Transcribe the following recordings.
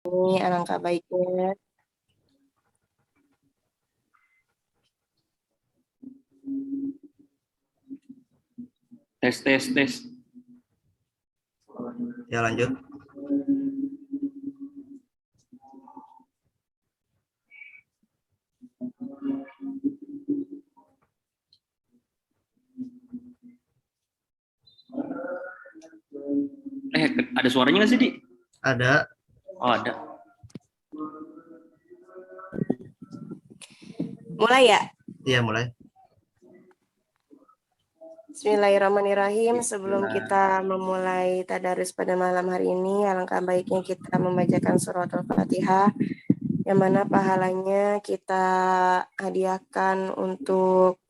Ini alangkah baiknya. Tes. Ya lanjut. Ada suaranya nggak sih, Di? Ada. Oh, ada. Mulai ya? Iya, mulai. Bismillahirrahmanirrahim. Sebelum kita memulai tadarus pada malam hari ini, alangkah baiknya kita membacakan surat Al-Fatihah, yang mana pahalanya kita hadiahkan untuk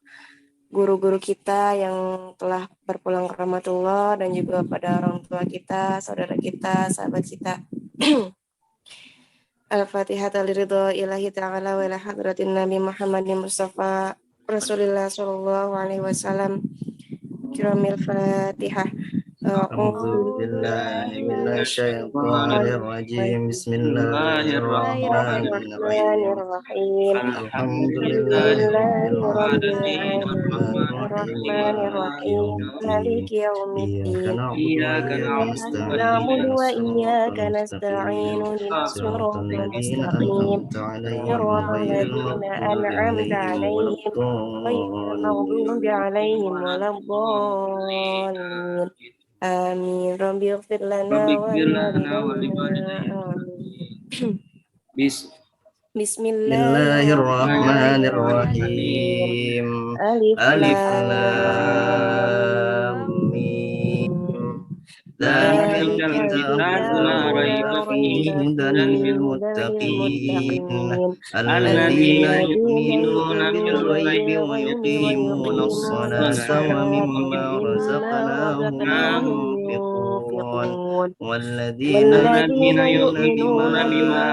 guru-guru kita yang telah berpulang ke rahmatullah, dan juga pada orang tua kita, saudara kita, sahabat kita. Al-Fatihah liridho ilahi ta'ala wa ila hadratin Nabi Muhammadin Mustafa Rasulullah sallallahu alaihi wasallam. Kiramil Fatihah. A'udzu billahi minasyaitonir rajim. Bismillahirrahmanirrahim. Alhamdulillahirabbil alamin. Arrahmanirrahim. Maliki yaumiddin. Iyyaka na'budu wa iyyaka nasta'in. Ihdinas siratal mustaqim. Siratal ladzina an'amta 'alaihim ghairil maghdubi 'alaihim waladdallin. Amin. Rabbi ighfir lana wa liwalidayna. Bismillahirrahmanirrahim. Alif lam mim. Dzalikal kitabu la raiba fihi hudan lil muttaqin alladzina yu'minuna bil ghaibi wa yuqimunas salata wa mimma razaqnahum yunfiqun walladzina yu'minuna bima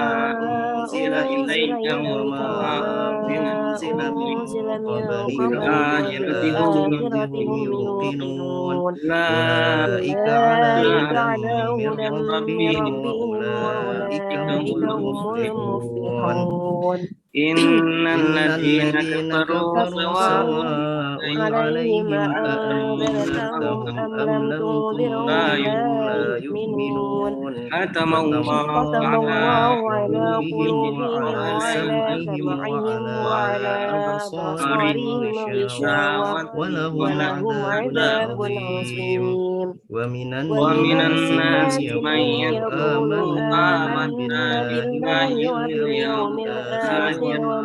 unzila ilayka wa ma unzila min qablika bil akhirati hum yuqinun ulaika ala hudan min rabbihim wa ulaika humul muflihun. Innal ladzina kafaru sawa'un 'alaihim a'anzartahum am lam tunzirhum la yu'minun. Khatamallahu 'ala qulubihim wa 'ala sam'ihim wa 'ala absarihim ghishawah wa lahum 'adzabun 'azim. Wa minan nasi man yaqulu amanna billahi wal yawmil akhir wa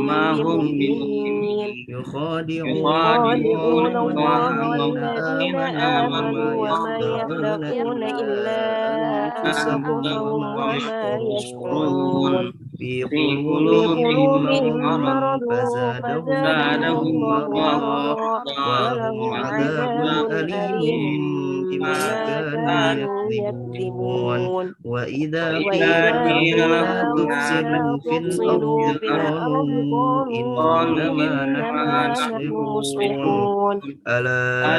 ma hum bimu'minin yukhadi'una Allaha walladzina amanu wa ma yakhda'una illa anfusahum wa ma yash'urun. Fi qulubihim maradun fazadahum Allahu wa lahum 'adzabun alim bima kanu yakdzibun. Wa idza qila lahum la tufsidu fil ardi qalu innama nahnu muslihun. Ala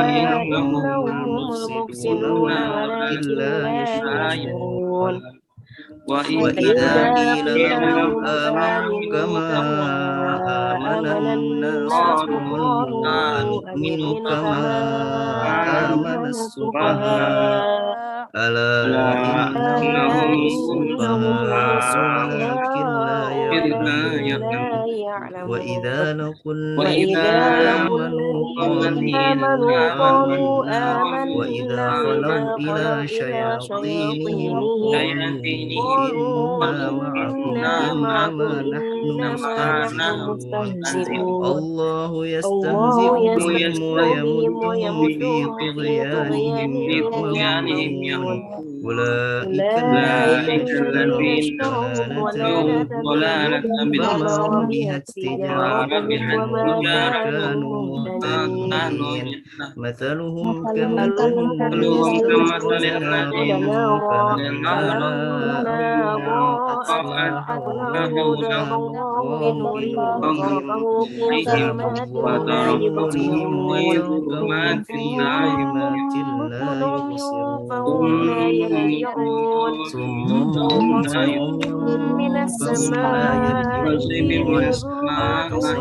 innahum humul mufsidun walakin la yash'urun. Wa idza qila lahum aminu kama amanan nas nu'minu kama amanas sufaha. Ala innahum sufaha walakin la ya'lamun. Wa idza laqul ladina amanu qalu amanna wa idza khalau ila shayatinihim inna ma'akum innama nahnu mustahzi'un. Allahu yastahzi'u bihim wa yamudduhum fi tughyanihim ya'mahun. Ulaika alladhina ishtaraw ad-dalalata bil bihat tijaratuhum wa ma kanu muhtadin. Mathaluhum kamathali alladhi فأتبعناه ضرب الله بنورهم وتركه في ظلمات لا يبصرون في صم ظلمات لا بكم عمي يبصرون فهم لا يرجعون صم أو بكم كصيب من عمي فهم لا السماء يرجعون فيه أو ظلمات كصيب ورعد من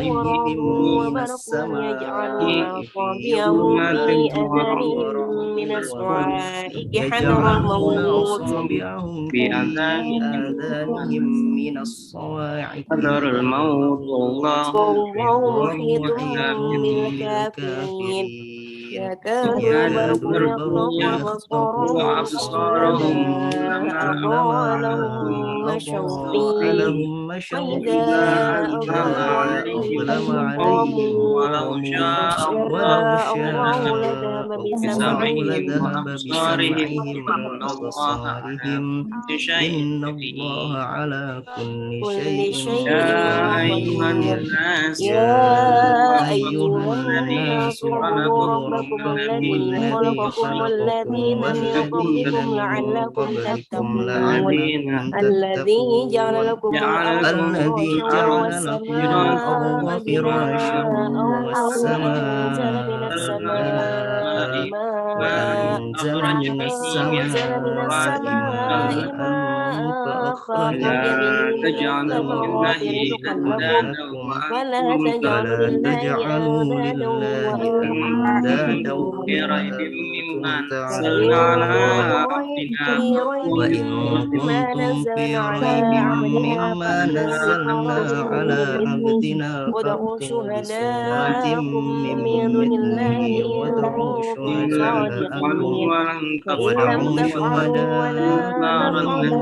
وبرق يجعلون السماء فيه أصابعهم ظلمات في آذانهم ورعد من وبرق الصواعق حذر يجعلون الموت أصابعهم في آذانهم من الصواعق حذر الموت والله والله محيط محيط بالكافرين بالكافرين يكاد البرق يكاد يخطف البرق يخطف أبصارهم كلما أبصارهم أضاء كلما لهم مشوا أضاء فيه لهم مشوا وإذا فيه أظلم وإذا أظلم عليهم عليهم قاموا قاموا ولو ولو شاء الله شاء لذهب الله بسمعهم لذهب بسمعهم وأبصارهم إن الله على كل كل شيء شيء قدير قدير يا يا أيها أيها الناس الناس اعبدوا اعبدوا ربكم ربكم الذي الذي خلقكم خلقكم والذين من والذين قبلكم من لعلكم قبلكم تتقون لعلكم الذي جعل تتقون لكم الأرض الذي فراشا جعل لكم والسماء الأرض فراشا بناء وأنزل من والسماء السماء بناء ماء وأنزل من وأنزل من السماء السماء ماء ماء فأخرج فأخرج به من به الثمرات رزقا رزقا لكم لكم فلا تجعلوا فلا لله تجعلوا أندادا لله وأنتم أندادا تعلمون وأنتم فإن تعلمون كنتم في ريب وإن مما كنتم في نزلنا على ريب عبدنا مما فأتوا نزلنا برسول على منه عبدنا ودعوا فأتوا بسورة شهداءكم من من دون الله مثله إن وادعوا كنتم صادقين شهداءكم فإن لم ودعوا تفعلوا شهداءكم ولا من تفعلوا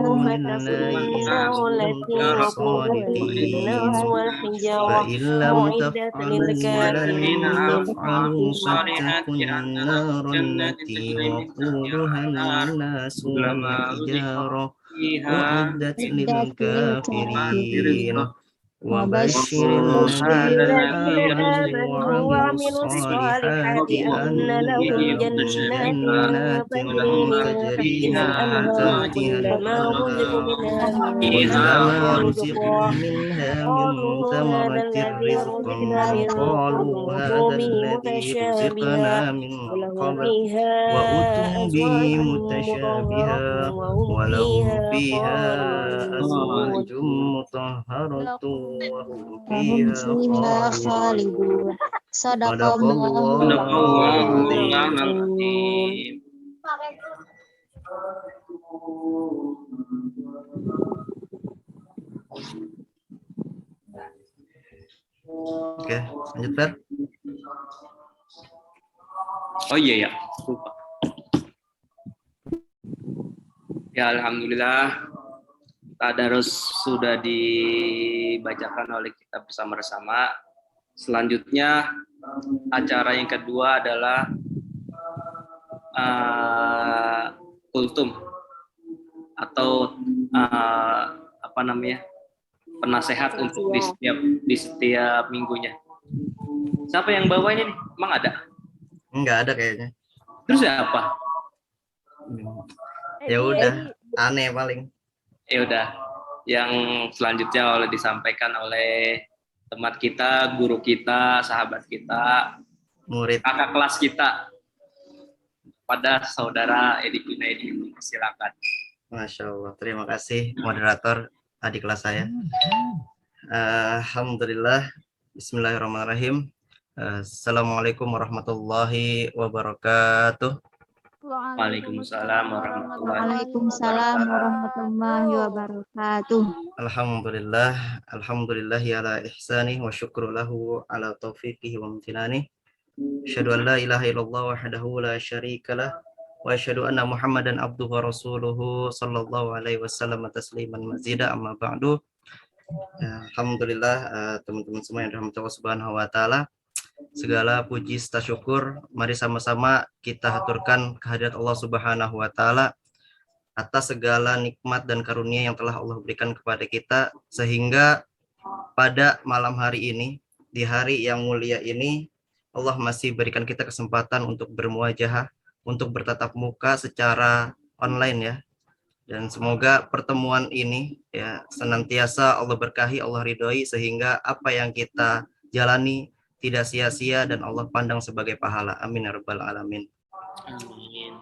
دون فاتقوا الله إن النار التي كنتم وقودها الناس صادقين والحجارة فإن لم أعدت تفعلوا ولن للكافرين تفعلوا فاتقوا النار التي وقودها الناس والحجارة أعدت للكافرين وبشر وبشر الذين الذين آمنوا آمنوا وعملوا وعملوا الصالحات الصالحات أن أن لهم لهم جنات جنات تجري من تجري تحتها من الأنهار تحتها كلما رزقوا الأنهار منها من كلما ثمرة رزقوا رزقا منها من قالوا هذا ثمرة الذي رزقا رزقنا من قبل قالوا وأتوا هذا به الذي متشابها رزقنا من ولهم قبل فيها وأتوا أزواج به مطهرة متشابها وهم ولهم فيها فيها خالدون أزواج مطهرة وهم وهم فيها فيها خالدون خالدون صدق صدق الله الله العظيم. العظيم. Oke, lanjut Fer. Oh iya ya, lupa. Ya alhamdulillah tadarus sudah dibacakan oleh kita bersama-sama. Selanjutnya acara yang kedua adalah kultum atau apa namanya penasehat untuk di setiap minggunya. Siapa yang bawa ini nih? Emang ada? Enggak ada kayaknya. Terus siapa? Ya udah, aneh paling. Ya udah, yang selanjutnya disampaikan oleh teman kita, guru kita, sahabat kita, Murid. kakak kelas kita, pada saudara Edi Junaidi. Silakan. Masya Allah, terima kasih moderator adik kelas saya. Alhamdulillah, Bismillahirrahmanirrahim. Assalamualaikum warahmatullahi wabarakatuh. Waalaikumsalam warahmatullahi wabarakatuh. Alhamdulillah, alhamdulillah ala ihsanih wa syukru lahu ala taufiqihi wa amtinani. Asyhadu an la ilaha illallah wahdahu la syarikalah wa asyhadu anna Muhammadan abduhu wa rasuluhu sallallahu alaihi wasallam tasliman mazida amma ba'du. Alhamdulillah, teman-teman semua yang dirahmati Allah Subhanahu wa taala. Segala puji serta syukur mari sama-sama kita haturkan kehadirat Allah Subhanahu wa taala atas segala nikmat dan karunia yang telah Allah berikan kepada kita, sehingga pada malam hari ini, di hari yang mulia ini, Allah masih berikan kita kesempatan untuk bermuajahah, untuk bertatap muka secara online ya. Dan semoga pertemuan ini ya senantiasa Allah berkahi, Allah ridhoi, sehingga apa yang kita jalani tidak sia-sia dan Allah pandang sebagai pahala. Amin ya rabbal alamin. Amin.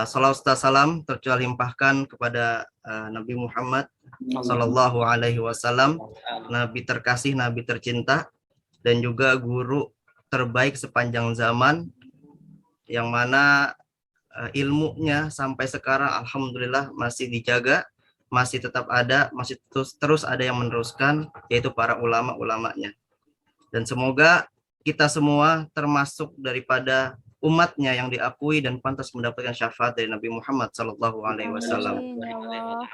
Salawat serta salam tercurah limpahkan kepada Nabi Muhammad Sallallahu Alaihi Wasallam, Nabi terkasih, Nabi tercinta, dan juga guru terbaik sepanjang zaman, yang mana ilmunya sampai sekarang alhamdulillah masih dijaga, masih tetap ada, masih terus ada yang meneruskan, yaitu para ulama-ulamanya. Dan semoga kita semua termasuk daripada umatnya yang diakui dan pantas mendapatkan syafaat dari Nabi Muhammad Sallallahu Alaihi Wasallam. Amin, ya Allah.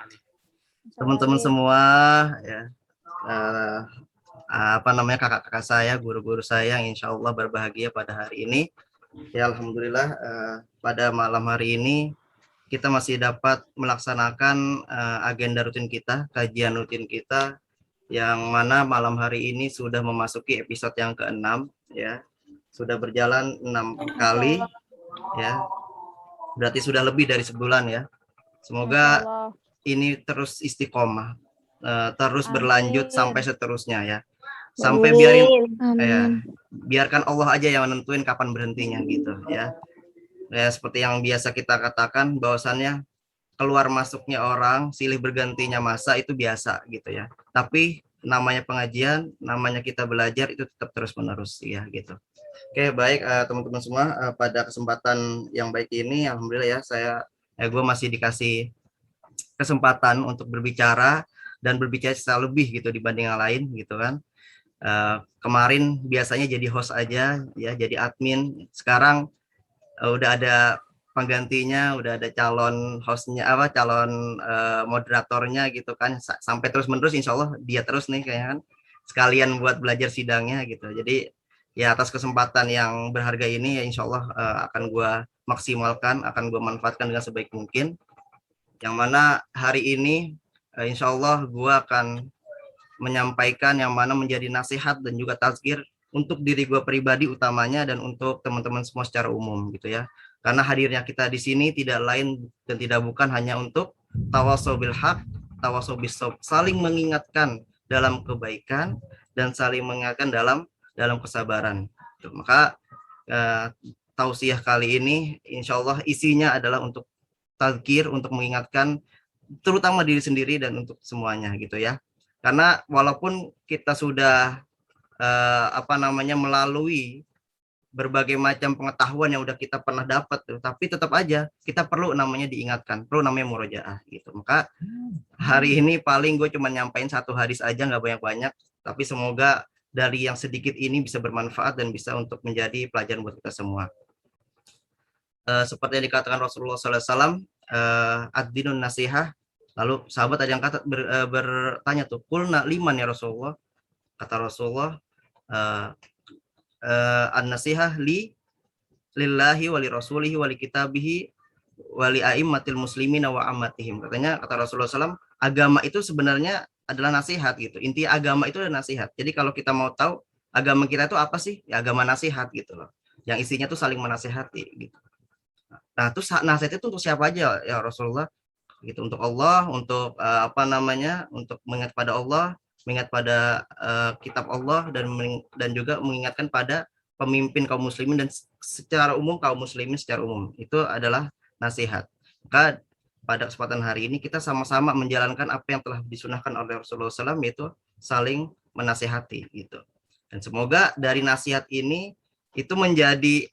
Teman-teman semua, ya, kakak-kakak saya, guru-guru saya yang insya Allah berbahagia pada hari ini. Ya alhamdulillah, pada malam hari ini kita masih dapat melaksanakan agenda rutin kita, kajian rutin kita, yang mana malam hari ini sudah memasuki episode yang ke-6, ya. Sudah berjalan 6 kali, ya. Berarti sudah lebih dari sebulan, ya. Semoga ini terus istiqomah, terus berlanjut sampai seterusnya, ya. Sampai biarkan Allah aja yang menentuin kapan berhentinya gitu, ya. Ya seperti yang biasa kita katakan, bahwasannya keluar masuknya orang, silih bergantinya masa itu biasa gitu ya. Tapi namanya pengajian, namanya kita belajar itu tetap terus menerus ya gitu. Oke, baik teman-teman semua, pada kesempatan yang baik ini alhamdulillah ya gue masih dikasih kesempatan untuk berbicara dan berbicara secara lebih gitu dibanding yang lain gitu kan. Kemarin biasanya jadi host aja ya, jadi admin. Sekarang udah ada penggantinya, udah ada calon hostnya, calon moderatornya gitu kan, sampai terus menerus insya Allah dia terus nih kayaknya kan, sekalian buat belajar sidangnya gitu. Jadi ya atas kesempatan yang berharga ini ya insya Allah akan gue maksimalkan, akan gue manfaatkan dengan sebaik mungkin. Yang mana hari ini insya Allah gue akan menyampaikan yang mana menjadi nasihat dan juga tazkir untuk diri gue pribadi utamanya dan untuk teman-teman semua secara umum gitu ya. Karena hadirnya kita di sini tidak lain dan tidak bukan hanya untuk tawasau bil haq, tawasau bis sabr, saling mengingatkan dalam kebaikan dan saling mengingatkan dalam kesabaran. Maka tausiah kali ini insya Allah isinya adalah untuk tazkir, untuk mengingatkan terutama diri sendiri dan untuk semuanya gitu ya. Karena walaupun kita sudah melalui berbagai macam pengetahuan yang udah kita pernah dapat, tapi tetap aja kita perlu namanya diingatkan, perlu namanya murojaah gitu. Maka hari ini paling gue cuma nyampein 1 hadis aja, nggak banyak-banyak, tapi semoga dari yang sedikit ini bisa bermanfaat dan bisa untuk menjadi pelajaran buat kita semua. Seperti yang dikatakan Rasulullah SAW, ad-dinun nasihah. Lalu sahabat ada yang bertanya tuh, kulna liman ya Rasulullah. Kata Rasulullah, an-nasihah lillahi wali rasulihi wali kitabihi wali a'immatil muslimin wa ammatihim. Katanya, kata Rasulullah SAW, agama itu sebenarnya adalah nasihat gitu. Inti agama itu adalah nasihat. Jadi kalau kita mau tahu agama kita itu apa sih? Ya agama nasihat gitu loh. Yang isinya tuh saling menasihati gitu. Nah, terus nasihat itu untuk siapa aja ya Rasulullah? Gitu, untuk Allah, untuk untuk mengingat pada Allah, mengingat pada kitab Allah, dan juga mengingatkan pada pemimpin kaum muslimin dan secara umum kaum muslimin secara umum. Itu adalah nasihat. Maka pada kesempatan hari ini kita sama-sama menjalankan apa yang telah disunahkan oleh Rasulullah SAW, yaitu saling menasihati gitu. Dan semoga dari nasihat ini itu menjadi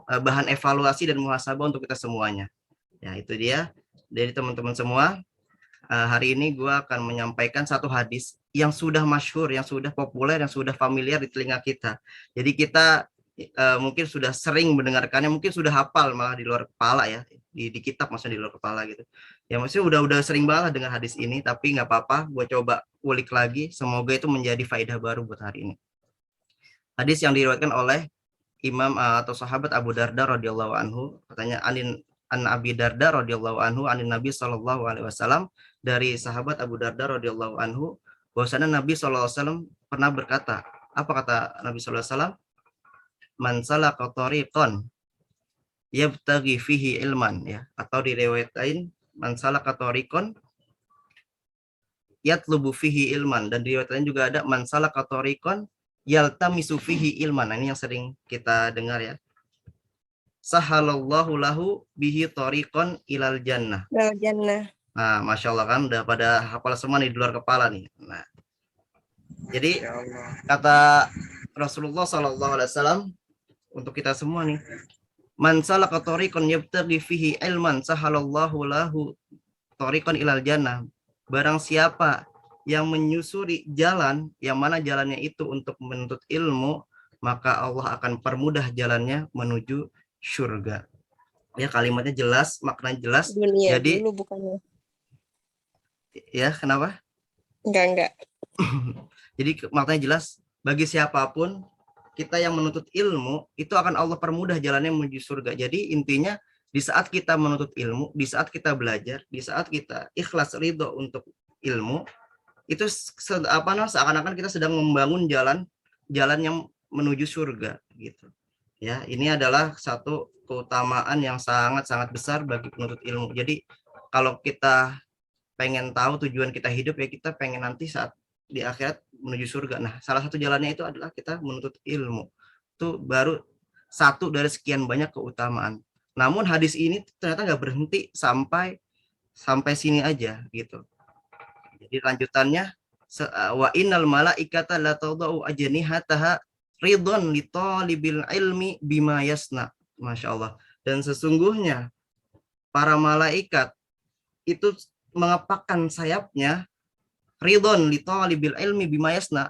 bahan evaluasi dan muhasabah untuk kita semuanya. Ya itu dia. Dari teman-teman semua, hari ini gue akan menyampaikan satu hadis yang sudah masyhur, yang sudah populer, yang sudah familiar di telinga kita. Jadi kita mungkin sudah sering mendengarkannya, mungkin sudah hafal malah di luar kepala ya, di kitab maksudnya di luar kepala gitu. Ya maksudnya udah sering banget dengan hadis ini, tapi nggak apa-apa, gue coba ulik lagi, semoga itu menjadi faedah baru buat hari ini. Hadis yang diriwayatkan oleh Imam atau sahabat Abu Darda radhiyallahu anhu, katanya an Abi Darda radhiyallahu anhu anin Nabi sallallahu alaihi wasallam, dari sahabat Abu Darda radhiyallahu anhu, bahwasanya Nabi sallallahu alaihi wasallam pernah berkata. Apa kata Nabi sallallahu alaihi wasallam? Man salaka tariqan yabtaghi fihi ilman, ya, atau man salaka thariqan yatlubu fihi ilman, dan di riwayat lain juga ada man salaka thariqan yaltamisu fihi ilman. Nah, ini yang sering kita dengar ya. Sahalallahu lahu bihi thariqan ilal jannah. Jannah. Nah, Masya Allah kan udah pada hafal semua nih di luar kepala nih. Nah, jadi kata Rasulullah SAW untuk kita semua nih, man salaka thariqan yabtaghi fihi ilman sahalallahu lahu thariqan ilal jannah. Barang siapa yang menyusuri jalan, yang mana jalannya itu untuk menuntut ilmu, maka Allah akan permudah jalannya menuju surga. Ya, kalimatnya jelas, maknanya jelas. Dunia Jadi dulu bukannya. ya, kenapa? Enggak. Jadi maknanya jelas, bagi siapapun kita yang menuntut ilmu, itu akan Allah permudah jalannya menuju surga. Jadi intinya di saat kita menuntut ilmu, di saat kita belajar, di saat kita ikhlas ridho untuk ilmu, itu seakan-akan kita sedang membangun jalan yang menuju surga gitu. Ya, ini adalah satu keutamaan yang sangat-sangat besar bagi penuntut ilmu. Jadi kalau kita pengen tahu tujuan kita hidup, ya kita pengen nanti saat di akhirat menuju surga. Nah, salah satu jalannya itu adalah kita menuntut ilmu. Itu baru satu dari sekian banyak keutamaan. Namun hadis ini ternyata nggak berhenti sampai sini aja gitu. Jadi lanjutannya, wa innal malaikata la tadau ajnihataha ridwan li talibil ilmi bima yasna. Masya Allah. Dan sesungguhnya para malaikat itu mengepakkan sayapnya ridwan li talibil ilmi bima yasna,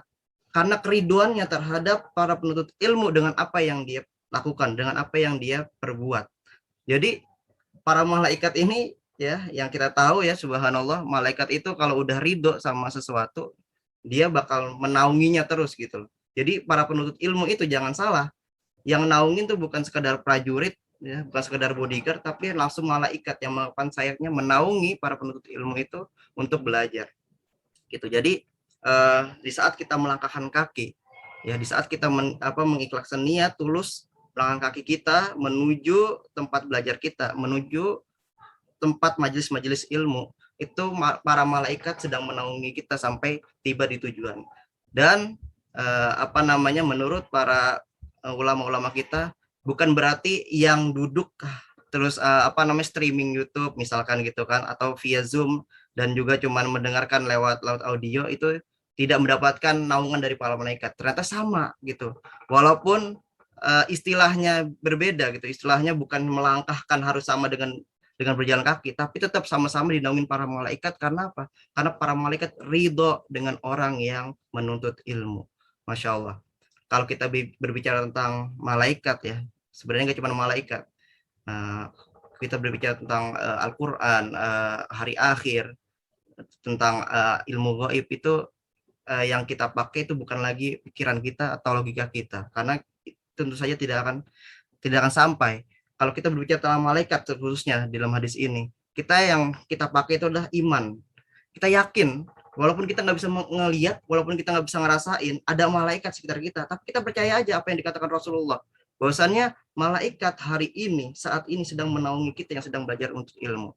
karena keriduannya terhadap para penuntut ilmu dengan apa yang dia lakukan, dengan apa yang dia perbuat. Jadi para malaikat ini ya, yang kita tahu ya, subhanallah, malaikat itu kalau udah ridho sama sesuatu, dia bakal menaunginya terus gitu. Jadi para penuntut ilmu itu jangan salah, yang naungin tuh bukan sekedar prajurit ya, bukan sekedar bodyguard, tapi langsung malaikat yang mengepakkan sayapnya menaungi para penuntut ilmu itu untuk belajar gitu. Jadi di saat kita melangkahkan kaki ya, di saat kita mengikhlaskan niat tulus melangkah kaki kita menuju tempat belajar kita, menuju tempat majelis-majelis ilmu, itu para malaikat sedang menaungi kita sampai tiba di tujuan. Dan menurut para ulama-ulama kita, bukan berarti yang duduk terus streaming YouTube misalkan gitu kan, atau via Zoom dan juga cuman mendengarkan lewat audio, itu tidak mendapatkan naungan dari para malaikat. Ternyata sama gitu. Walaupun istilahnya berbeda gitu, istilahnya bukan melangkahkan harus sama dengan berjalan kaki, tapi tetap sama-sama dinaungin para malaikat. Karena apa? Karena para malaikat ridho dengan orang yang menuntut ilmu. Masya Allah. Kalau kita berbicara tentang malaikat ya, sebenarnya nggak cuma malaikat. Kita berbicara tentang Al-Quran, hari akhir, tentang ilmu gaib, itu yang kita pakai itu bukan lagi pikiran kita atau logika kita, karena tentu saja tidak akan sampai. Kalau kita berbicara tentang malaikat khususnya dalam hadis ini, yang kita pakai itu adalah iman. Kita yakin, walaupun kita nggak bisa ngelihat, walaupun kita nggak bisa ngerasain ada malaikat sekitar kita, tapi kita percaya aja apa yang dikatakan Rasulullah, bahwasannya malaikat hari ini, saat ini sedang menaungi kita yang sedang belajar untuk ilmu.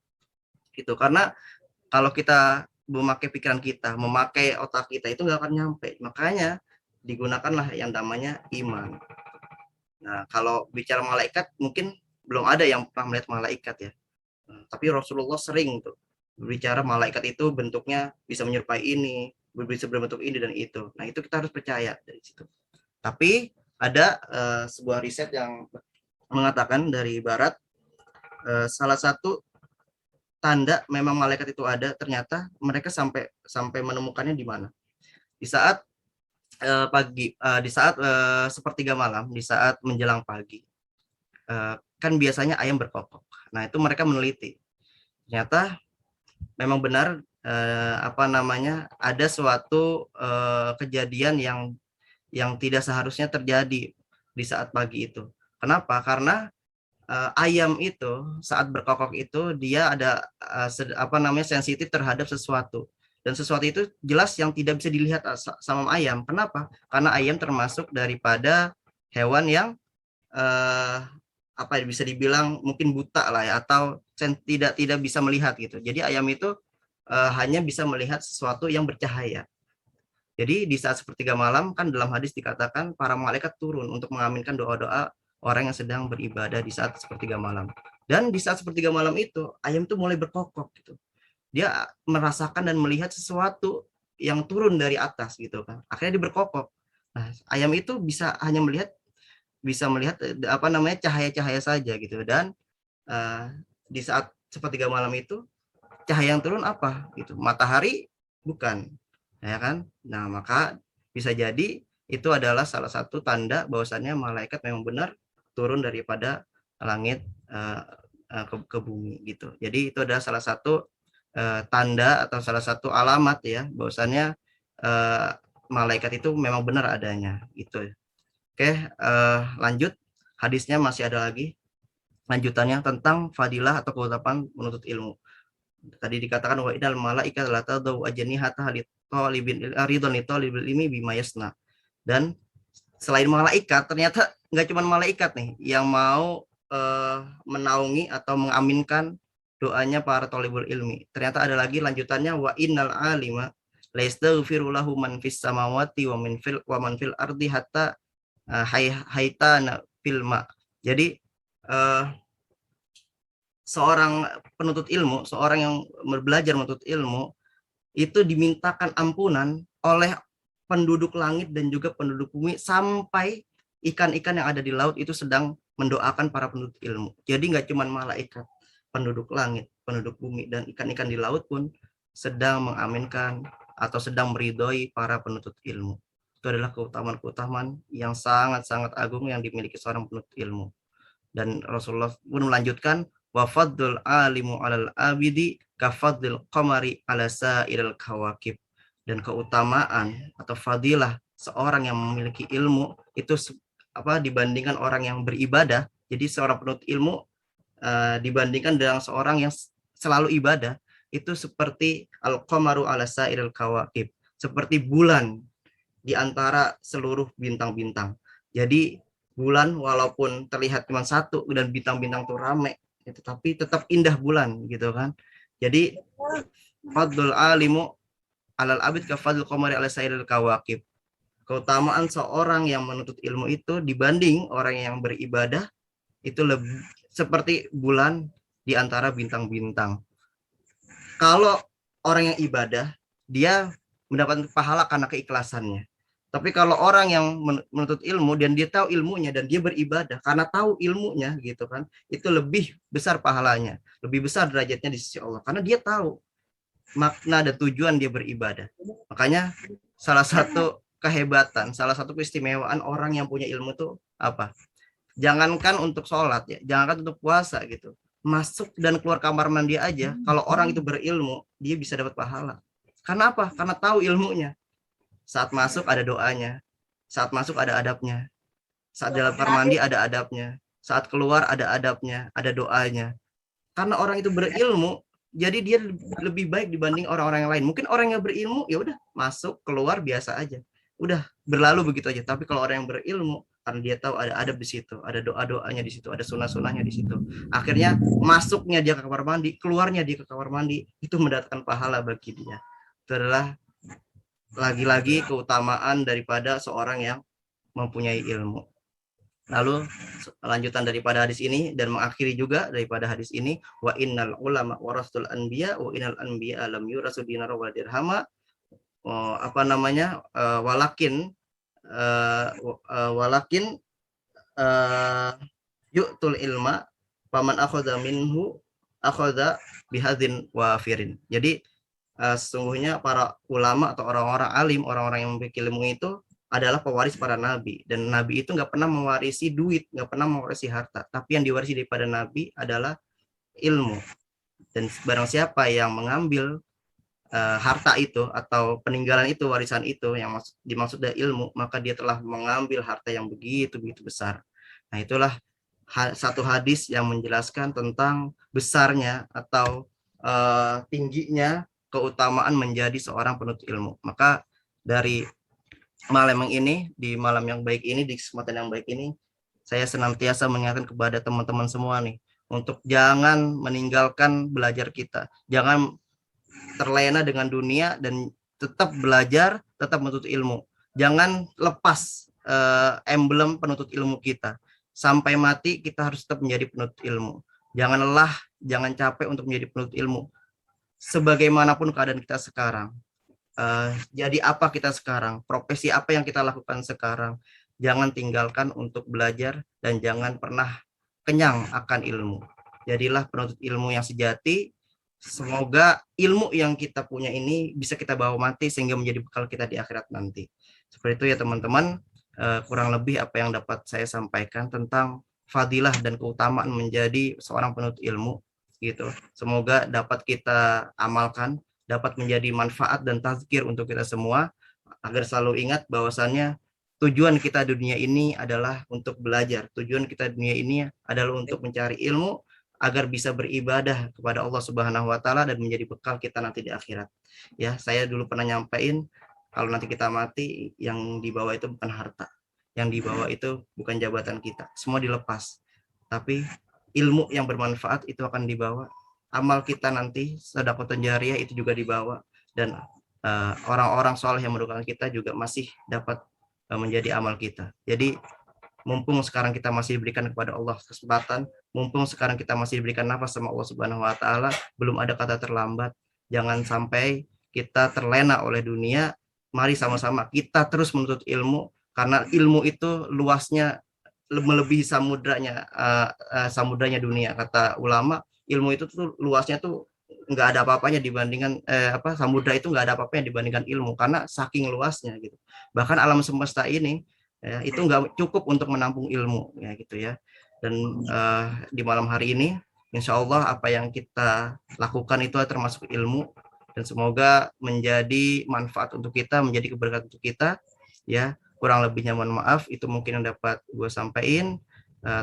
Gitu. Karena kalau kita memakai pikiran kita, memakai otak kita, itu nggak akan nyampe. Makanya digunakanlah yang namanya iman. Nah, kalau bicara malaikat, mungkin belum ada yang pernah melihat malaikat ya. Tapi Rasulullah sering tuh berbicara malaikat itu bentuknya bisa menyerupai ini, bisa berbentuk ini dan itu. Nah, itu kita harus percaya dari situ. Tapi ada sebuah riset yang mengatakan dari Barat, salah satu tanda memang malaikat itu ada, ternyata mereka sampai menemukannya di mana? Di saat pagi, di saat sepertiga malam, di saat menjelang pagi, kan biasanya ayam berkokok. Nah, itu mereka meneliti, ternyata memang benar ada suatu kejadian yang tidak seharusnya terjadi di saat pagi itu. Kenapa? Karena ayam itu saat berkokok itu dia ada sensitif terhadap sesuatu, dan sesuatu itu jelas yang tidak bisa dilihat sama ayam. Kenapa? Karena ayam termasuk daripada hewan yang apa bisa dibilang mungkin buta lah ya, atau tidak bisa melihat gitu. Jadi ayam itu hanya bisa melihat sesuatu yang bercahaya. Jadi di saat sepertiga malam kan dalam hadis dikatakan para malaikat turun untuk mengaminkan doa-doa orang yang sedang beribadah di saat sepertiga malam. Dan di saat sepertiga malam itu ayam itu mulai berkokok gitu. Dia merasakan dan melihat sesuatu yang turun dari atas gitu kan. Akhirnya dia berkokok. Nah, ayam itu bisa melihat apa namanya cahaya-cahaya saja gitu. Dan di saat sepertiga malam itu cahaya yang turun apa gitu, matahari bukan, ya kan. Nah maka bisa jadi itu adalah salah satu tanda bahwasannya malaikat memang benar turun daripada langit ke bumi gitu. Jadi itu adalah salah satu tanda atau salah satu alamat ya bahwasannya malaikat itu memang benar adanya gitu. Oke, lanjut, hadisnya masih ada lagi lanjutannya tentang fadilah atau keutamaan menuntut ilmu. Tadi dikatakan wa idal malaika la tadau ajnihata li talibin ridon li talibil ilmi bima yasna. Dan selain malaikat ternyata nggak cuma malaikat nih yang mau menaungi atau mengaminkan doanya para talibul ilmi. Ternyata ada lagi lanjutannya wa innal alima la yastaghfiru lahu man fis samawati wa man fil ardi hatta haitana fil ma. Jadi seorang penuntut ilmu, seorang yang belajar menuntut ilmu, itu dimintakan ampunan oleh penduduk langit dan juga penduduk bumi sampai ikan-ikan yang ada di laut itu sedang mendoakan para penuntut ilmu. Jadi nggak cuma malaikat, penduduk langit, penduduk bumi, dan ikan-ikan di laut pun sedang mengaminkan atau sedang meridhoi para penuntut ilmu. Itu adalah keutamaan-keutamaan yang sangat-sangat agung yang dimiliki seorang penuntut ilmu. Dan Rasulullah pun melanjutkan, wa faddul alimu alal abidi kafadil qamari ala sairil kawakib. Dan keutamaan atau fadilah seorang yang memiliki ilmu itu dibandingkan orang yang beribadah. Jadi seorang penuntut ilmu dibandingkan dengan seorang yang selalu ibadah itu seperti al-qamaru ala sairil kawakib, seperti bulan di antara seluruh bintang-bintang. Jadi bulan walaupun terlihat cuma satu dan bintang-bintang tuh rame, tapi tetap indah bulan gitu kan. Jadi fadlul alimu alal abid ka fadlul qamari ala sairil kawakib. Keutamaan seorang yang menuntut ilmu itu dibanding orang yang beribadah itu lebih seperti bulan di antara bintang-bintang. Kalau orang yang ibadah, dia mendapat pahala karena keikhlasannya. Tapi kalau orang yang menuntut ilmu dan dia tahu ilmunya dan dia beribadah karena tahu ilmunya gitu kan, itu lebih besar pahalanya, lebih besar derajatnya di sisi Allah karena dia tahu makna dan tujuan dia beribadah. Makanya salah satu kehebatan, salah satu keistimewaan orang yang punya ilmu itu apa? Jangankan untuk sholat ya, jangankan untuk puasa gitu. Masuk dan keluar kamar mandi aja, kalau orang itu berilmu, dia bisa dapat pahala. Karena apa? Karena tahu ilmunya. Saat masuk ada doanya, saat masuk ada adabnya, saat dalam kamar mandi ada adabnya, saat keluar ada adabnya, ada doanya. Karena orang itu berilmu, jadi dia lebih baik dibanding orang-orang yang lain. Mungkin orang yang berilmu ya udah masuk keluar biasa aja, udah berlalu begitu aja. Tapi kalau orang yang berilmu, karena dia tahu ada adab di situ, ada doa-doanya di situ, ada sunah-sunahnya di situ. Akhirnya masuknya dia ke kamar mandi, keluarnya dia ke kamar mandi, itu mendatangkan pahala bagi dia. Itu adalah lagi-lagi keutamaan daripada seorang yang mempunyai ilmu. Lalu lanjutan daripada hadis ini dan mengakhiri juga daripada hadis ini, wa innal ulama warasul anbiya wa innal anbiya lam yurasu dinar wa dirhama. Walakin yu'tul ilma paman akhadha minhu akhadha bihadzin wafirin. Jadi sesungguhnya para ulama atau orang-orang alim, orang-orang yang memiliki ilmu itu adalah pewaris para nabi. Dan nabi itu nggak pernah mewarisi duit, nggak pernah mewarisi harta. Tapi yang diwarisi daripada nabi adalah ilmu. Dan barang siapa yang mengambil harta itu atau peninggalan itu, warisan itu yang dimaksud dari ilmu, maka dia telah mengambil harta yang begitu besar. Nah itulah satu hadis yang menjelaskan tentang besarnya atau tingginya keutamaan menjadi seorang penuntut ilmu. Maka dari malam yang ini, di malam yang baik ini, di kesempatan yang baik ini, saya senantiasa mengingatkan kepada teman-teman semua nih untuk jangan meninggalkan belajar kita, jangan terlena dengan dunia dan tetap belajar, tetap menuntut ilmu. Jangan lepas emblem penuntut ilmu kita. Sampai mati kita harus tetap menjadi penuntut ilmu. Jangan lelah, jangan capek untuk menjadi penuntut ilmu. Sebagaimanapun keadaan kita sekarang, jadi apa kita sekarang, profesi apa yang kita lakukan sekarang, jangan tinggalkan untuk belajar dan jangan pernah kenyang akan ilmu. Jadilah penuntut ilmu yang sejati. Semoga ilmu yang kita punya ini bisa kita bawa mati sehingga menjadi bekal kita di akhirat nanti. Seperti itu ya teman-teman, kurang lebih apa yang dapat saya sampaikan tentang fadilah dan keutamaan menjadi seorang penuntut ilmu gitu. Semoga dapat kita amalkan, dapat menjadi manfaat dan tazkir untuk kita semua, agar selalu ingat bahwasannya tujuan kita di dunia ini adalah untuk belajar. Tujuan kita di dunia ini adalah untuk mencari ilmu agar bisa beribadah kepada Allah Subhanahu wa taala dan menjadi bekal kita nanti di akhirat. Ya, saya dulu pernah nyampein kalau nanti kita mati yang dibawa itu bukan harta. Yang dibawa itu bukan jabatan kita. Semua dilepas. Tapi ilmu yang bermanfaat itu akan dibawa. Amal kita nanti sedekah jariyah itu juga dibawa, dan orang-orang soleh yang mendoakan kita juga masih dapat menjadi amal kita. Jadi mumpung sekarang kita masih diberikan kepada Allah kesempatan, mumpung sekarang kita masih diberikan nafas sama Allah Subhanahu wa taala, belum ada kata terlambat. Jangan sampai kita terlena oleh dunia. Mari sama-sama kita terus menuntut ilmu, karena ilmu itu luasnya melebihi samudranya dunia. Kata ulama, ilmu itu tuh luasnya tuh nggak ada apa-apanya dibandingkan samudra itu nggak ada apa-apanya dibandingkan ilmu, karena saking luasnya gitu. Bahkan alam semesta ini ya, itu nggak cukup untuk menampung ilmu ya gitu ya. Dan di malam hari ini insya Allah apa yang kita lakukan itu termasuk ilmu, dan semoga menjadi manfaat untuk kita, menjadi keberkatan untuk kita ya. Kurang lebihnya mohon maaf, itu mungkin yang dapat gue sampaikan.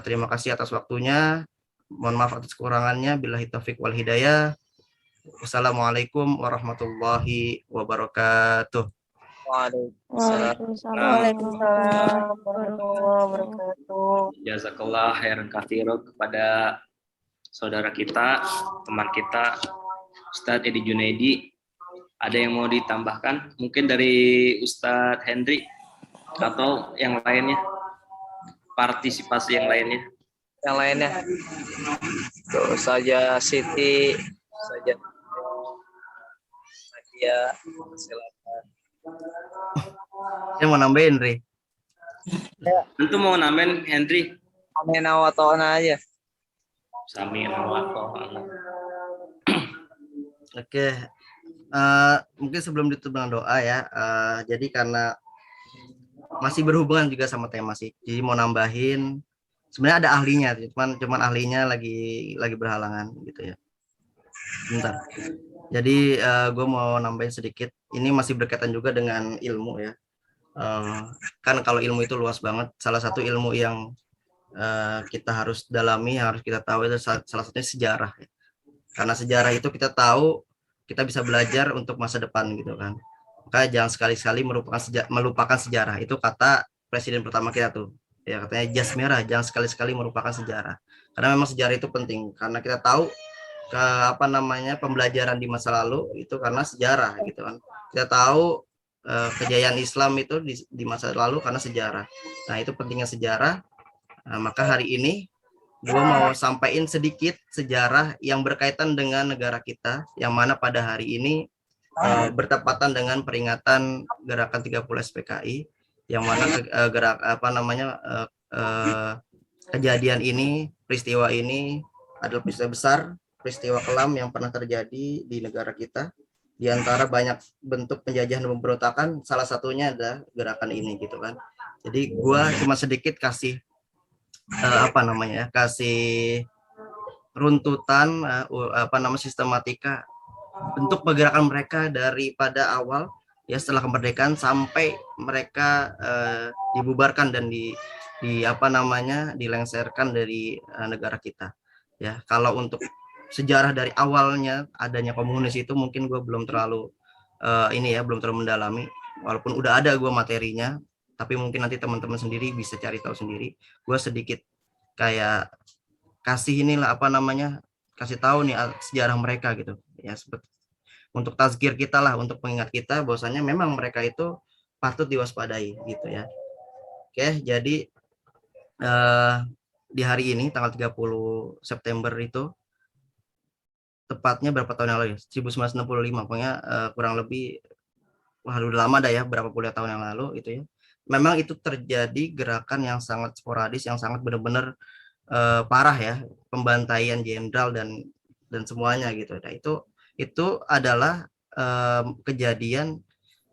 Terima kasih atas waktunya, mohon maaf atas kekurangannya. Billahi taufik wal hidayah. Wassalamualaikum warahmatullahi wabarakatuh. Waalaikumsalam warahmatullahi wabarakatuh. Jazakallah khairan katsiro kepada saudara kita, teman kita, Ustadz Edi Junaidi. Ada yang mau ditambahkan? Mungkin dari Ustadz Hendri atau yang lainnya? Partisipasi yang lainnya? Yang lainnya. Tuh saja Siti, saja Nadia, silakan. Saya mau nambahin, Ri. Tentu mau nambahin, Hendri. Amin awatona aja. Sami awatona. Oke. Mungkin sebelum ditutup dengan doa ya. Jadi karena masih berhubungan juga sama tema sih. Jadi mau nambahin. Sebenarnya ada ahlinya, cuman ahlinya lagi berhalangan gitu ya. Bentar. Jadi gue mau nambahin sedikit. Ini masih berkaitan juga dengan ilmu ya. Kan kalau ilmu itu luas banget. Salah satu ilmu yang kita harus dalami, harus kita tahu itu salah satunya sejarah. Ya. Karena sejarah itu kita tahu, kita bisa belajar untuk masa depan gitu kan. Maka jangan sekali-sekali melupakan sejarah. Itu kata presiden pertama kita tuh. Ya katanya jas merah, jangan sekali-sekali melupakan sejarah. Karena memang sejarah itu penting. Karena kita tahu pembelajaran di masa lalu itu karena sejarah gitu kan. Kita tahu kejayaan Islam itu di masa lalu karena sejarah. Nah itu pentingnya sejarah. Maka hari ini gue mau sampaikan sedikit sejarah yang berkaitan dengan negara kita, yang mana pada hari ini bertepatan dengan peringatan gerakan 30 SPKI, yang mana kejadian ini, peristiwa ini adalah peristiwa besar, peristiwa kelam yang pernah terjadi di negara kita. Di antara banyak bentuk penjajahan dan pemberontakan, salah satunya adalah gerakan ini gitu kan. Jadi gue cuma sedikit kasih kasih runtutan sistematika bentuk pergerakan mereka daripada awal ya setelah kemerdekaan sampai mereka dibubarkan dan dilengsarkan dari negara kita ya. Kalau untuk sejarah dari awalnya adanya komunis itu mungkin gue belum terlalu belum terlalu mendalami, walaupun udah ada gue materinya, tapi mungkin nanti teman-teman sendiri bisa cari tahu sendiri. Gue sedikit kayak kasih inilah apa namanya, kasih tahu nih sejarah mereka gitu ya, untuk tazkir kita lah, untuk pengingat kita bahwasanya memang mereka itu patut diwaspadai gitu ya. Oke, jadi di hari ini tanggal 30 September itu tepatnya berapa tahun yang lalu ya? 1965, pokoknya kurang lebih udah lama dah ya, berapa puluh tahun yang lalu itu ya. Memang itu terjadi gerakan yang sangat sporadis, yang sangat benar-benar parah ya, pembantaian jenderal dan semuanya gitu. Nah, itu adalah kejadian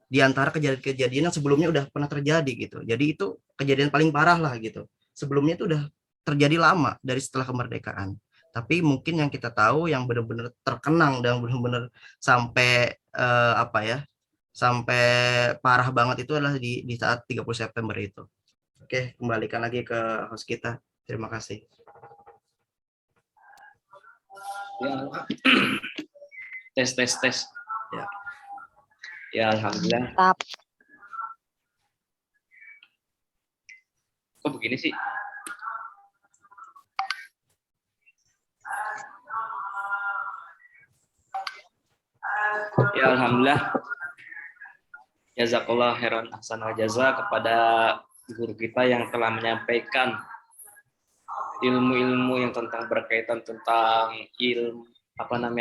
di antara kejadian yang sebelumnya udah pernah terjadi gitu. Jadi itu kejadian paling parah lah gitu. Sebelumnya itu udah terjadi lama dari setelah kemerdekaan. Tapi mungkin yang kita tahu yang benar-benar terkenang dan benar-benar sampai apa ya, sampai parah banget itu adalah di saat 30 September itu. Oke, kembalikan lagi ke host kita. Terima kasih. Ya. Tes. Ya. Ya, alhamdulillah. Mantap. Kok begini sih? Ya, alhamdulillah. Jazakallah khairan ahsanal jaza kepada guru kita yang telah menyampaikan ilmu-ilmu yang berkaitan tentang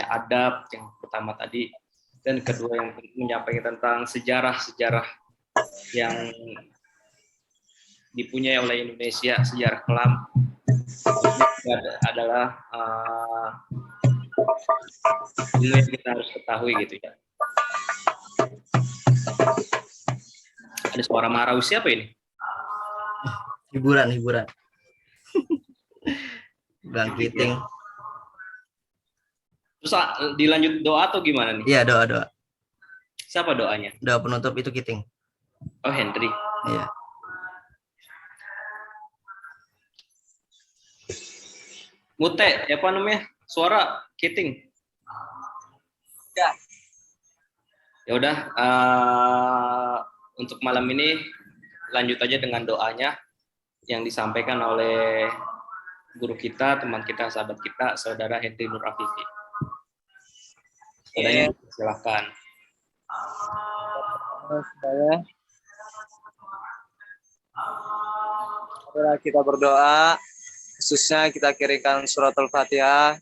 adab yang pertama tadi, dan kedua yang menyampaikan tentang sejarah-sejarah yang dipunyai oleh Indonesia, sejarah kelam. Ini adalah ilmu yang kita harus ketahui gitu ya. Ada suara marau, siapa ini? Hiburan. Bang Kiting. Terus dilanjut doa atau gimana nih? Iya, doa. Siapa doanya? Doa penutup itu Kiting. Oh, Henry. Iya. Mute, apa namanya? Suara Kiting. Ya. Ya udah, untuk malam ini lanjut aja dengan doanya yang disampaikan oleh guru kita, teman kita, sahabat kita, saudara Henry Nur Afifi. Saudaranya, silakan. Marilah kita berdoa, khususnya kita kirimkan surat Al-Fatihah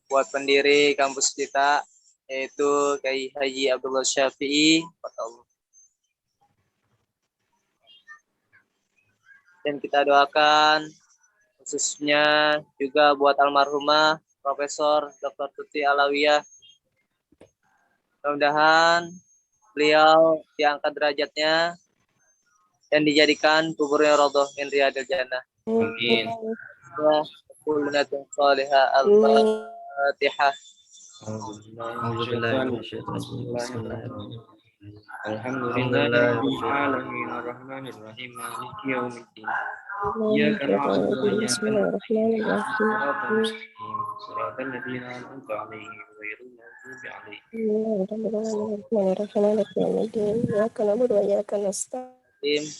buat pendiri kampus kita, yaitu Kiai Haji Abdullah Syafi'i. Dan kita doakan khususnya juga buat almarhumah Profesor Dr. Tuti Alawiyah. Mudah-mudahan beliau diangkat derajatnya dan dijadikan kuburnya Raudhah min Riyadil Jannah. Amin. Ya, kulunatun salihah al-Fatihah. Alhamdulillahirabbil alamin arrahmanirrahim maliki yaumiddin. Iyyaka na'budu wa iyyaka nasta'in shiratal ladzina an'amta 'alaihim ghairil maghdubi 'alaihim.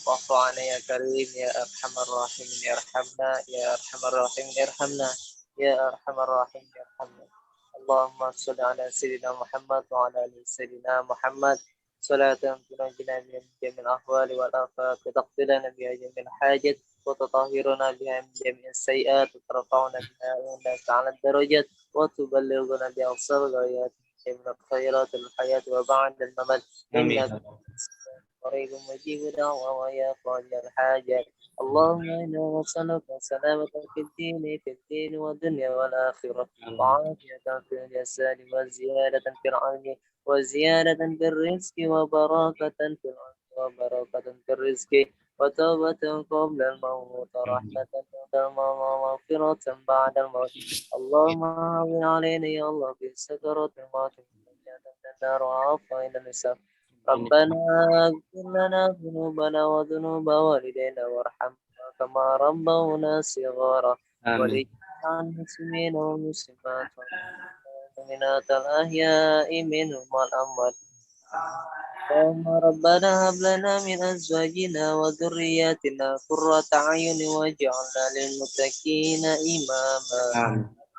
Wa'fa'ana ya karim ya arhamar rahimin irhamna ya arhamar rahimin irhamna ya arhamar rahimin irhamna. Allahumma shalli ala sayyidina Muhammad wa ala ali sayyidina Muhammad. Salatan tunajjina min jamil ahwali wal afat wa taqbilana biha jamil hajat wa tutahhiruna biha min jamil sayyi'at wa tarfa'una biha indaka 'ala darajat wa tuballighuna biha aqsal ghayat min khairat al-hayat wa ba'da al-mamat. Innaka قريب مجيب دعوة ويا قاضي الحاجة. اللهم إنا نسألك سلامة في الدين والدنيا والآخرة، وعافية في الجسد وزيادة في العلم وزيادة في الرزق وبركة في العلم وبركة في الرزق وتوبة قبل الموت ورحمة بعد الموت ومغفرة بعد الموت. اللهم هون علينا يا الله في سكرات الموت النار وعافى إلى النساء. ربنا اغفر لنا ذنوبنا وذنوب والدينا وارحمنا كما ربونا صغارا ولجميع المسلمين والمسلمات والمؤمنات الأحياء منهم والأموات اللهم ربنا هب لنا من أزواجنا وذرياتنا قرة أعين واجعلنا للمتقين إماما.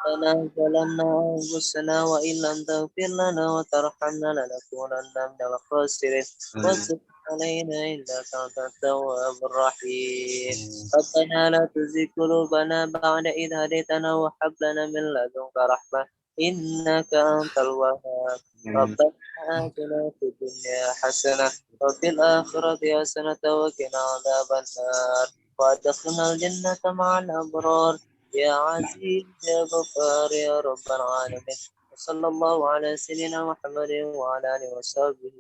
ربنا ظلمنا أنفسنا وإن لم تغفر لنا وترحمنا لنكونن من الخاسرين. وتب علينا إنك أنت التواب الرحيم. ربنا لا تزغ قلوبنا بعد إذ هديتنا وهب لنا من لدنك رحمة إنك أنت الوهاب. ربنا آتنا في الدنيا حسنة وفي الآخرة حسنة وقنا عذاب النار وأدخلنا الجنة مع الأبرار يا عزيز يا غفار يا رب العالمين. وصلى الله على سيدنا محمد وعلى آله وصحبه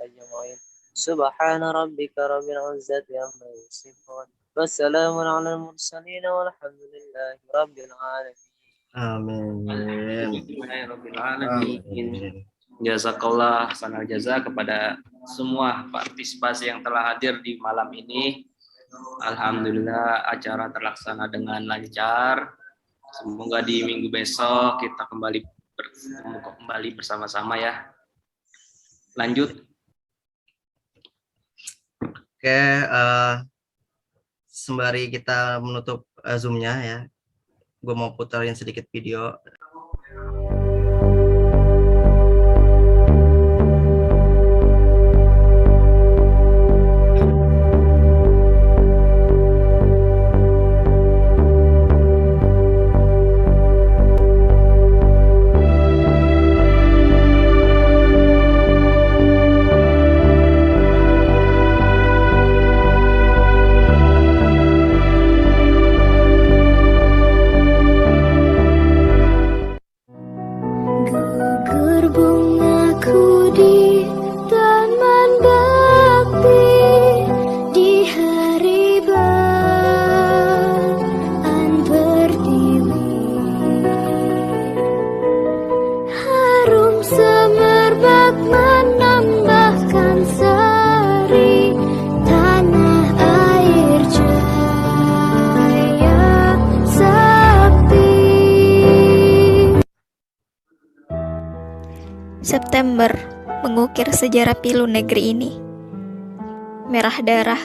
أجمعين. سبحان ربك رب العزة عما يصفون وسلام على المرسلين والحمد لله رب العالمين. Amin. Alhamdulillahirrahmanirrahim. Amin. Jazakallah sanal jaza kepada semua partisipasi yang telah hadir di malam ini. Alhamdulillah acara terlaksana dengan lancar. Semoga di minggu besok kita kembali bertemu kembali bersama-sama ya. Lanjut. Oke, sembari kita menutup Zoom-nya ya, gue mau putarin sedikit video. Gugur bungaku di taman bakti di hari bulan pertiwi. Harum semerbak menambahkan sari tanah air jaya sakti. September mengukir sejarah pilu negeri ini. Merah darah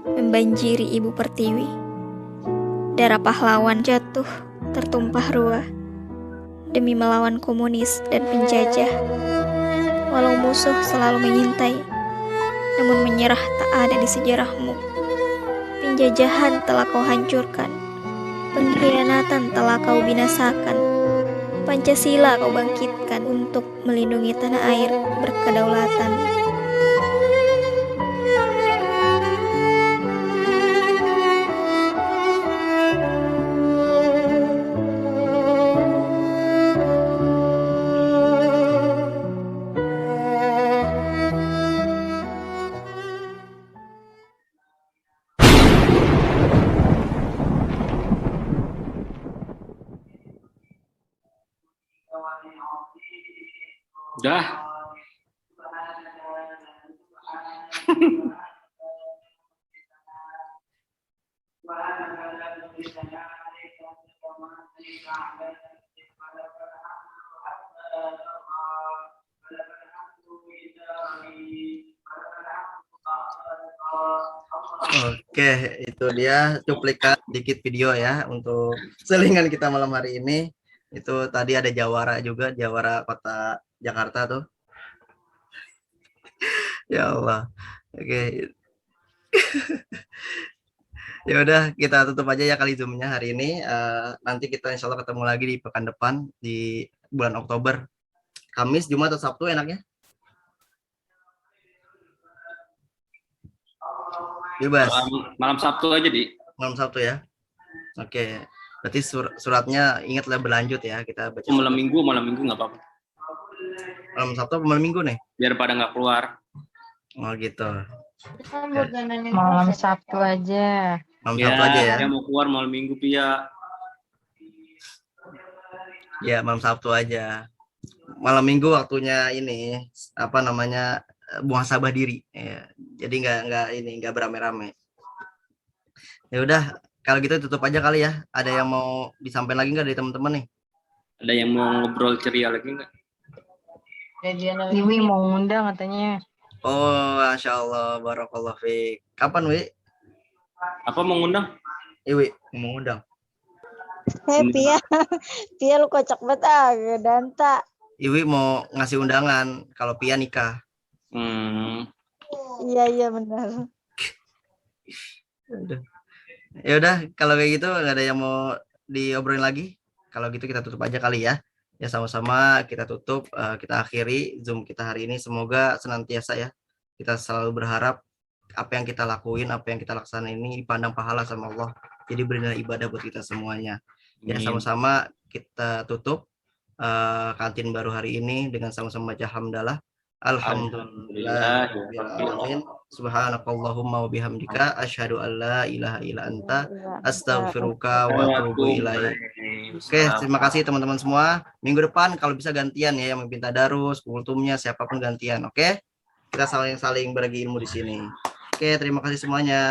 membanjiri Ibu Pertiwi. Darah pahlawan jatuh tertumpah ruah demi melawan komunis dan penjajah. Walau musuh selalu mengintai, namun menyerah tak ada di sejarahmu. Penjajahan telah kau hancurkan, pengkhianatan telah kau binasakan. Pancasila kau bangkitkan untuk melindungi tanah air berkedaulatan. Udah. Oke, itu dia cuplikan dikit video ya untuk selingan kita malam hari ini. Itu tadi ada Jawara juga, Jawara Kota Jakarta tuh. Ya Allah. Oke. Ya udah, kita tutup aja ya kali Zoom-nya hari ini. Nanti kita insya Allah ketemu lagi di pekan depan di bulan Oktober. Kamis, Jumat atau Sabtu enaknya? Bebas. Malam Sabtu aja, Di. Malam Sabtu ya. Oke. Berarti suratnya ingatlah berlanjut ya, kita baca. Malam Minggu nggak apa-apa. Malam Sabtu atau malam Minggu nih? Biar pada nggak keluar. Oh gitu. Malam Sabtu aja. Malam Sabtu aja ya. Dia mau keluar malam Minggu, Pia. Ya, malam Sabtu aja. Malam Minggu waktunya ini apa namanya muhasabah diri. Ya. Jadi nggak berame-rame. Ya udah, kalau gitu tutup aja kali ya. Ada yang mau disampaikan lagi nggak dari teman-teman nih? Ada yang mau ngobrol ceria lagi nggak? Iwi mau ngundang katanya. Oh, Masya Allah, barakallah fiik. Kapan, Wi? Apa mengundang? Iwi, mau ngundang. Pia, Pia lu kocak banget Danta. Iwi mau ngasih undangan kalau Pia nikah. Iya benar. Ya udah, kalau kayak gitu nggak ada yang mau diobrolin lagi. Kalau gitu kita tutup aja kali ya. Ya sama-sama kita tutup, kita akhiri Zoom kita hari ini. Semoga senantiasa ya kita selalu berharap apa yang kita lakuin, apa yang kita laksanain ini dipandang pahala sama Allah. Jadi bernilai ibadah buat kita semuanya. Ya sama-sama kita tutup kantin baru hari ini dengan sama-sama baca hamdalah. Alhamdulillah. Subhanakallahumma wa bihamdika asyhadu an la ilaha illa anta astaghfiruka wa atubu ilaik. Oke, terima kasih teman-teman semua. Minggu depan kalau bisa gantian ya, yang memimpin tadarus, kultumnya siapapun gantian. Oke? Kita saling berbagi ilmu di sini. Oke, terima kasih semuanya.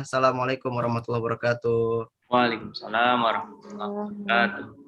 Assalamualaikum warahmatullahi wabarakatuh. Waalaikumsalam warahmatullahi wabarakatuh.